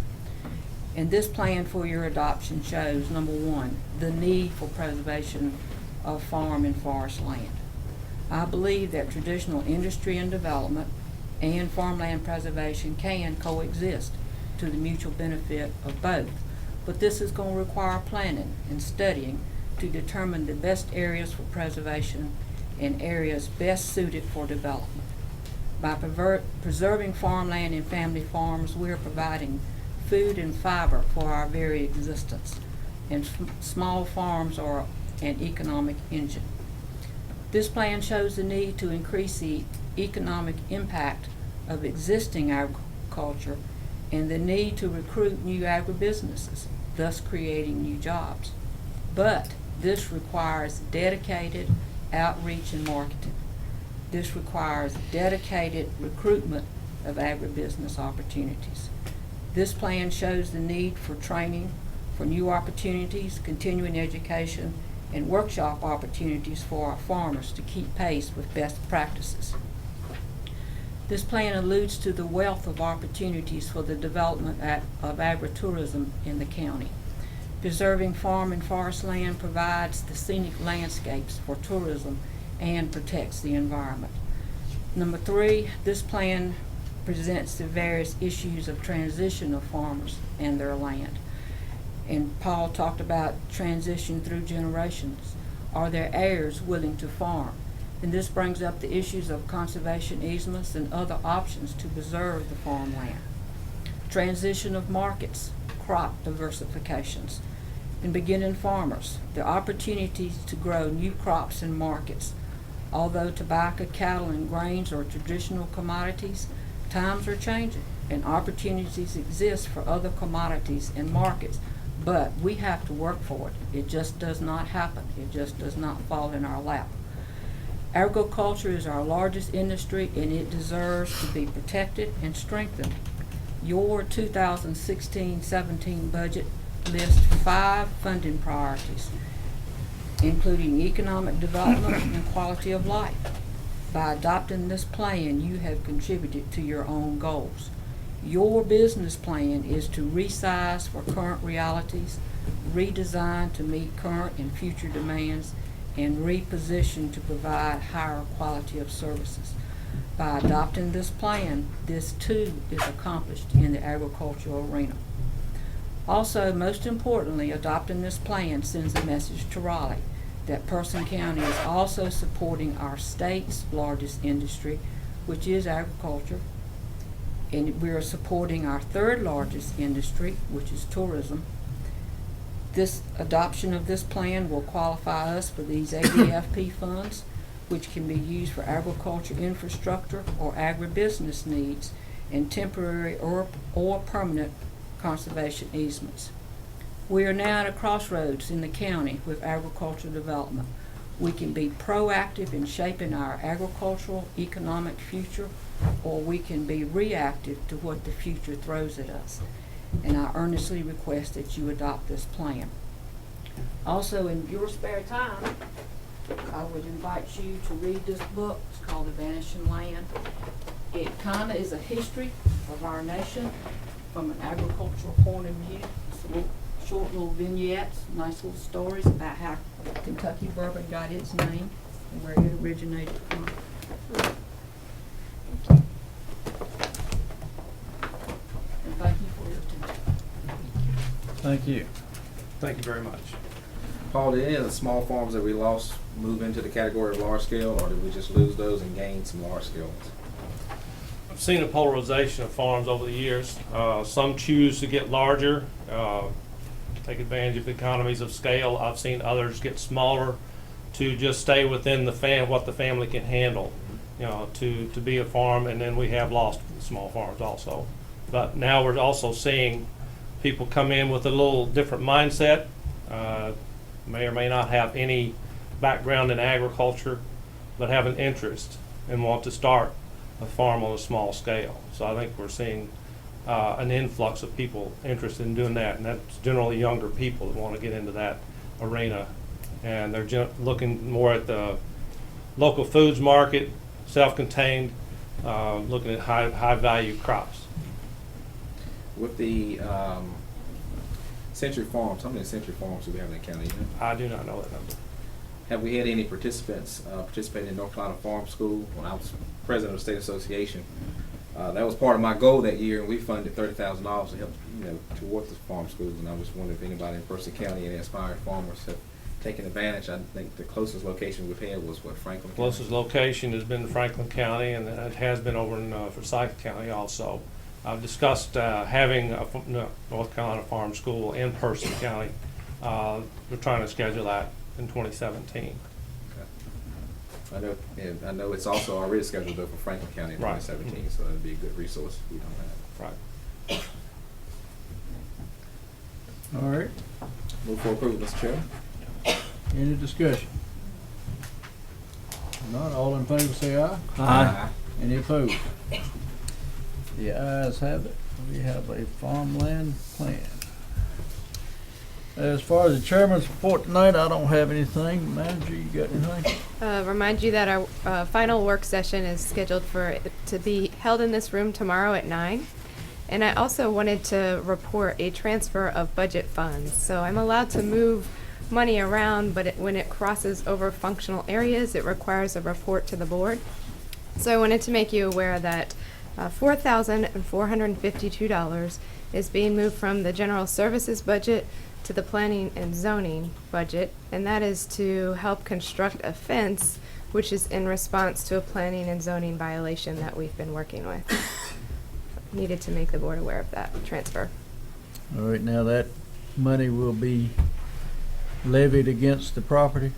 And this plan for your adoption shows, number 1, the need for preservation of farm and forest land. I believe that traditional industry and development and farmland preservation can coexist to the mutual benefit of both. But this is going to require planning and studying to determine the best areas for preservation and areas best suited for development. By preserving farmland and family farms, we are providing food and fiber for our very existence, and small farms are an economic engine. This plan shows the need to increase the economic impact of existing agriculture and the need to recruit new agribusinesses, thus creating new jobs. But this requires dedicated outreach and marketing. This requires dedicated recruitment of agribusiness opportunities. This plan shows the need for training, for new opportunities, continuing education, and workshop opportunities for our farmers to keep pace with best practices. This plan alludes to the wealth of opportunities for the development of agritourism in the county. Preserving farm and forest land provides the scenic landscapes for tourism and protects the environment. Number 3, this plan presents the various issues of transition of farmers and their land. And Paul talked about transition through generations. Are there heirs willing to farm? And this brings up the issues of conservation easements and other options to preserve the farmland. Transition of markets, crop diversifications. And beginning farmers, the opportunities to grow new crops and markets. Although tobacco, cattle, and grains are traditional commodities, times are changing and opportunities exist for other commodities and markets. But we have to work for it. It just does not happen. It just does not fall in our lap. Agriculture is our largest industry and it deserves to be protected and strengthened. Your 2016-17 budget lists 5 funding priorities, including economic development and quality of life. By adopting this plan, you have contributed to your own goals. Your business plan is to resize for current realities, redesign to meet current and future demands, and reposition to provide higher quality of services. By adopting this plan, this too is accomplished in the agricultural arena. Also, most importantly, adopting this plan sends a message to Raleigh that Person County is also supporting our state's largest industry, which is agriculture, and we are supporting our 3rd largest industry, which is tourism. This adoption of this plan will qualify us for these ADFP funds, which can be used for agriculture infrastructure or agribusiness needs and temporary or permanent conservation easements. We are now at a crossroads in the county with agricultural development. We can be proactive in shaping our agricultural economic future, or we can be reactive to what the future throws at us. And I earnestly request that you adopt this plan. Also, in your spare time, I would invite you to read this book. It's called The Vanishing Land. It kind of is a history of our nation from an agricultural point of view. It's short little vignettes, nice little stories about how Kentucky bourbon got its name and where it originated from. And thank you for your attention. Thank you. Thank you very much. Paul, did any of the small farms that we lost move into the category of large scale, or did we just lose those and gain some large scale ones? I've seen a polarization of farms over the years. Some choose to get larger, take advantage of economies of scale. I've seen others get smaller to just stay within the what the family can handle, to be a farm. And then we have lost small farms also. But now we're also seeing people come in with a little different mindset, may or may not have any background in agriculture, but have an interest and want to start a farm on a small scale. So I think we're seeing an influx of people interested in doing that, and that's generally younger people that want to get into that arena. And they're looking more at the local foods market, self-contained, looking at high value crops. With the Century Farms, how many Century Farms do we have in the county? I do not know that number. Have we had any participants participating in North Carolina Farm School? When I was president of the state association, that was part of my goal that year, and we funded $30,000 to help, towards the farm schools. And I was wondering if anybody in Person County and aspiring farmers have taking advantage. I think the closest location we've had was what, Franklin? Closest location has been Franklin County, and it has been over in Forsyth County also. I've discussed having a North Carolina Farm School in Person County. We're trying to schedule that in 2017. I know it's also already scheduled though for Franklin County in Right. 2017, so that'd be a good resource if we don't have. Right. All right. Move for approval, Mr. Chairman. Any discussion? Not all in favor, say aye. Aye. Any opposed? The ayes have it. We have a farmland plan. As far as the chairman's report tonight, I don't have anything. Manager, you got anything? Remind you that our final work session is scheduled for it to be held in this room tomorrow at 9. And I also wanted to report a transfer of budget funds. So I'm allowed to move money around, but when it crosses over functional areas, it requires a report to the board. So I wanted to make you aware that $4,452 is being moved from the general services budget to the planning and zoning budget, and that is to help construct a fence, which is in response to a planning and zoning violation that we've been working with. Needed to make the board aware of that transfer. All right, now that money will be levied against the property?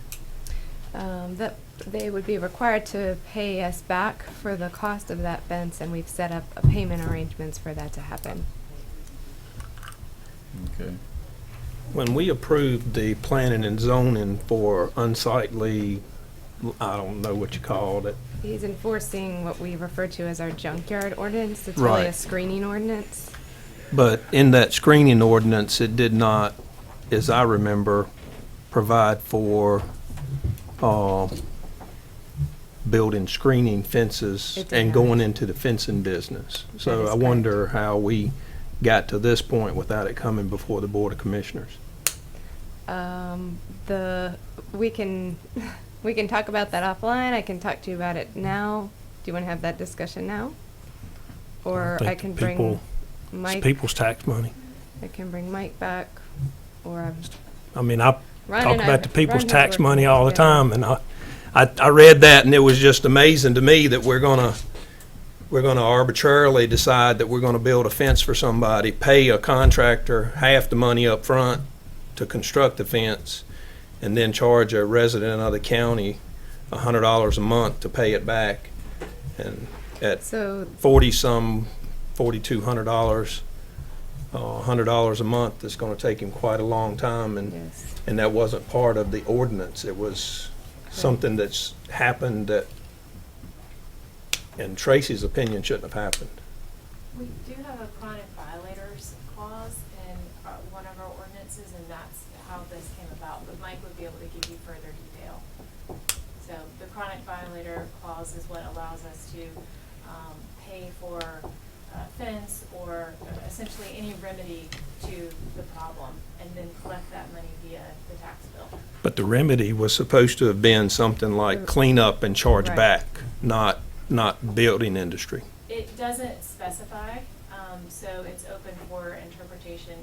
That they would be required to pay us back for the cost of that fence, and we've set up a payment arrangements for that to happen. Okay. When we approved the planning and zoning for unsightly, I don't know what you called it. He's enforcing what we refer to as our junkyard ordinance. It's really a Right. screening ordinance. But in that screening ordinance, it did not, as I remember, provide for building screening fences It did and not. going into the fencing business. That So is I correct. wonder how we got to this point without it coming before the Board of Commissioners. We can we can talk about that offline. I can talk to you about it now. Do you want to have that discussion now? Or I can bring Mike. It's people's tax money. I can bring Mike back, or I mean, I Ron talk and I- about the people's Ron has tax worked money with all the us together. time, and I read that, and it was just amazing to me that we're gonna arbitrarily decide that we're gonna build a fence for somebody, pay a contractor half the money up front to construct the fence, and then charge a resident of the county $100 a month to pay it back. And at So- $4,200, $100 a month is gonna take him quite a long time, and that wasn't part of the ordinance. It was something that's happened that, in Tracy's opinion, shouldn't have happened. We do have a chronic violators clause in one of our ordinances, and that's how this came about, but Mike would be able to give you further detail. So the chronic violator clause is what allows us to pay for fence or essentially any remedy to the problem, and then collect that money via the tax bill. But the remedy was supposed to have been something like clean up and charge Right. back, not building industry. It doesn't specify, so it's open for interpretation.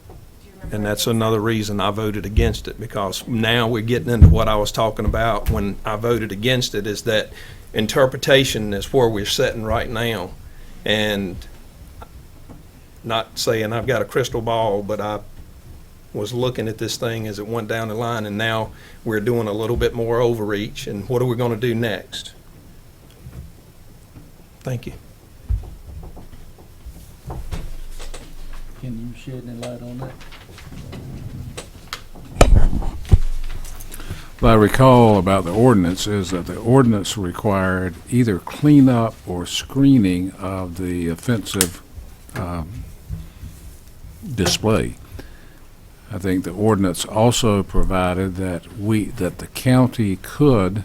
Do you remember? And what that's it another reason I voted against it, because now we're getting into what I was talking about when I voted against it, is that interpretation is where we're sitting right now. And not saying I've got a crystal ball, but I was looking at this thing as it went down the line, and now we're doing a little bit more overreach, and what are we gonna do next? Thank you. Can you shed any light on that? What I recall about the ordinance is that the ordinance required either cleanup or screening of the offensive display. I think the ordinance also provided that the county could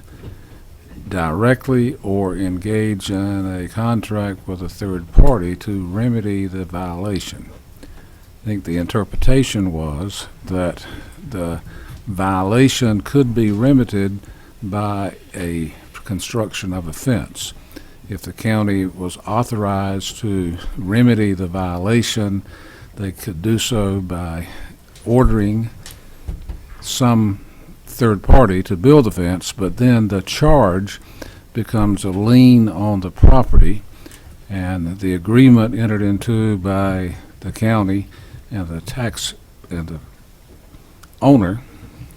directly or engage in a contract with a third party to remedy the violation. I think the interpretation was that the violation could be remedied by a construction of a fence. If the county was authorized to remedy the violation, they could do so by ordering some third party to build the fence, but then the charge becomes a lien on the property, and the agreement entered into by the county and the tax and the owner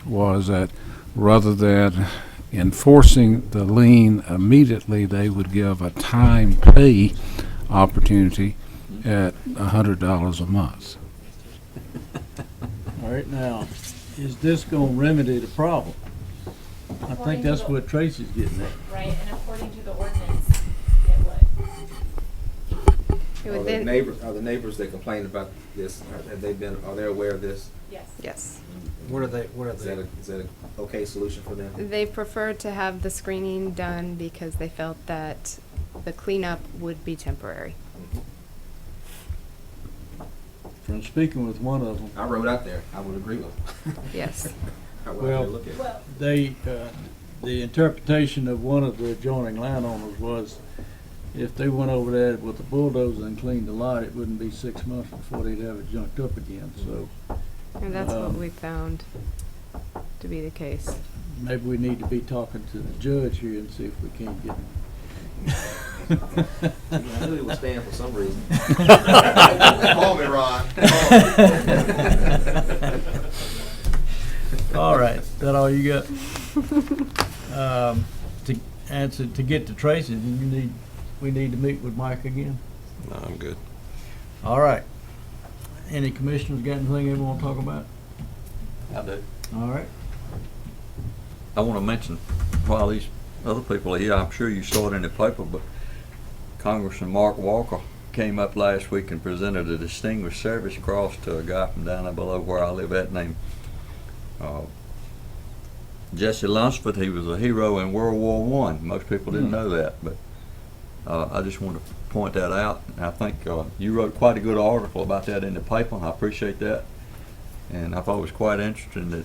was that rather than enforcing the lien immediately, they would give a time pay opportunity at $100 a month. All right, now, is this gonna remedy the problem? I think that's what Tracy's getting at. Right, and according to the ordinance, it would. It Are would the then, neighbors that complained about this, are they aware of this? Yes. yes. What are they, Is that an okay solution for them? They preferred to have the screening done because they felt that the cleanup would be temporary. From speaking with one of them. I rode out there, I would agree with them. Yes. I rode out there Well, and looked at it. they, the interpretation of one of the adjoining landowners was if they went over there with a bulldozer and cleaned the lot, it wouldn't be 6 months before they'd have it junked up again, so. And that's what we found to be the case. Maybe we need to be talking to the judge here and see if we can't get I knew he would stand for some reason. Call me, Ron. All right, is that all you got? To answer, to get to Tracy, we need to meet with Mike again? No, I'm good. All right. Any commissioners got anything they want to talk about? I do. All right. I want to mention, while these other people are here, I'm sure you saw it in the paper, but Congressman Mark Walker came up last week and presented a Distinguished Service Cross to a guy from down there below where I live at named Jesse Lunsford. He was a hero in World War I. Most people didn't know that, but I just want to point that out. And I think you wrote quite a good article about that in the paper, and I appreciate that. And I thought it was quite interesting that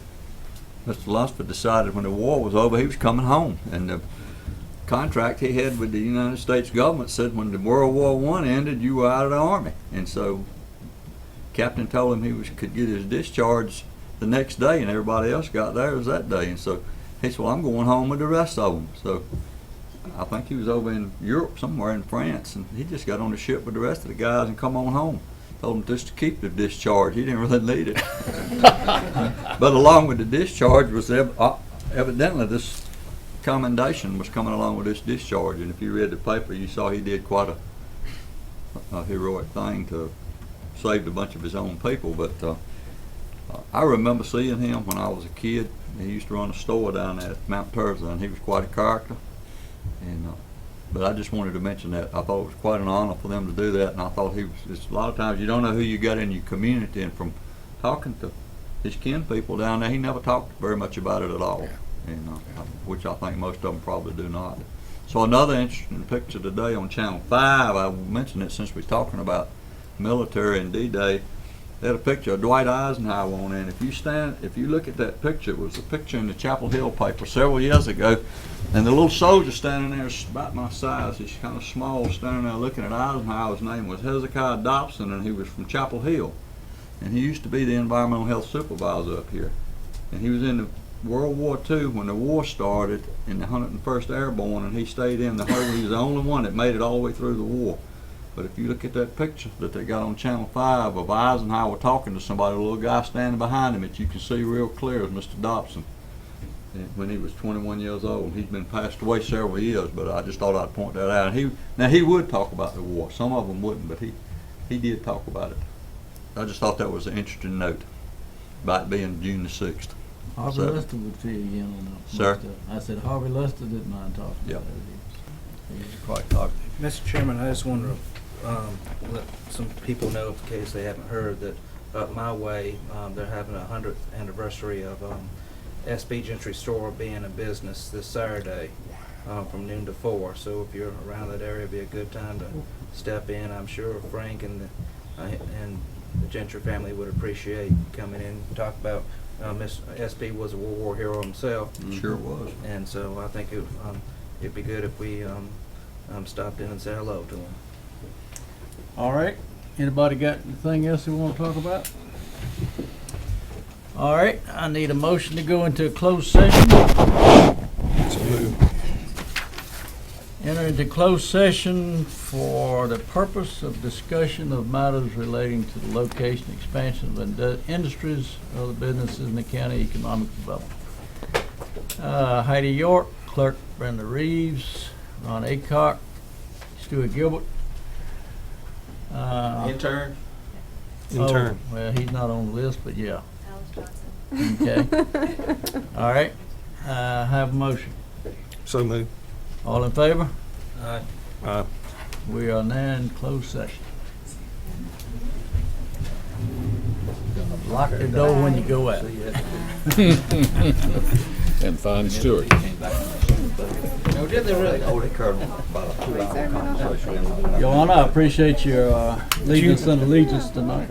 Mr. Lunsford decided when the war was over he was coming home, and the contract he had with the United States government said when the World War I ended, you were out of the Army. And so Captain told him he could get his discharge the next day, and everybody else got theirs that day. And so he said, well, I'm going home with the rest of them. So I think he was over in Europe somewhere in France, and he just got on the ship with the rest of the guys and come on home. Told him just to keep the discharge. He didn't really need it. But along with the discharge was evidently this commendation was coming along with this discharge. And if you read the paper, you saw he did quite a heroic thing to save a bunch of his own people. But I remember seeing him when I was a kid. He used to run a store down at Mount Terza, and he was quite a character. And but I just wanted to mention that. I thought it was quite an honor for them to do that, and I thought he was. It's a lot of times you don't know who you got in your community, and from talking to his kin people down there, he never talked very much about it at all, and which I think most of them probably do not. So another interesting picture today on Channel 5. I mentioned it since we're talking about military and D-Day. They had a picture of Dwight Eisenhower on it. And if you look at that picture, it was a picture in the Chapel Hill paper several years ago, and the little soldier standing there is about my size. He's kind of small, standing there looking at Eisenhower. His name was Hezekiah Dobson, and he was from Chapel Hill, and he used to be the environmental health supervisor up here. And he was in the World War II when the war started in the 101st Airborne, and he stayed in the hole. He was the only one that made it all the way through the war. But if you look at that picture that they got on Channel 5 of Eisenhower talking to somebody, a little guy standing behind him that you can see real clear is Mr. Dobson. And when he was 21 years old, he's been passed away several years, but I just thought I'd point that out. And he would talk about the war. Some of them wouldn't, but he did talk about it. I just thought that was an interesting note about it being June the 6th. Harvey Lester would fill you in on that. Sir? I said Harvey Lester didn't mind talking Yeah. about it. He was quite talkative. Mr. Chairman, I just want to let some people know, in case they haven't heard, that up my way, they're having a 100th anniversary of SB Gentry Store being in business this Saturday from noon to 4. So if you're around that area, it'd be a good time to step in. I'm sure Frank and the Gentry family would appreciate coming in and talk about. Miss SB was a World War hero himself. Sure was. And so I think it'd be good if we stopped in and said hello to him. All right. Anybody got anything else they want to talk about? All right, I need a motion to go into a closed session. Enter into closed session for the purpose of discussion of matters relating to the location, expansion of industries, other businesses in the county, economic development. Heidi York, Clerk Brenda Reeves, Ron Aycock, Stuart Gilbert. Intern? Intern. Oh, well, he's not on the list, but yeah. Okay. All right. Have a motion. So moved. All in favor? Aye. We are now in closed session. Lock the door when you go out. And find Stewart. No, did they really? Oh, they covered about a 2-hour conversation. Your Honor, I appreciate your allegiance and allegiance tonight.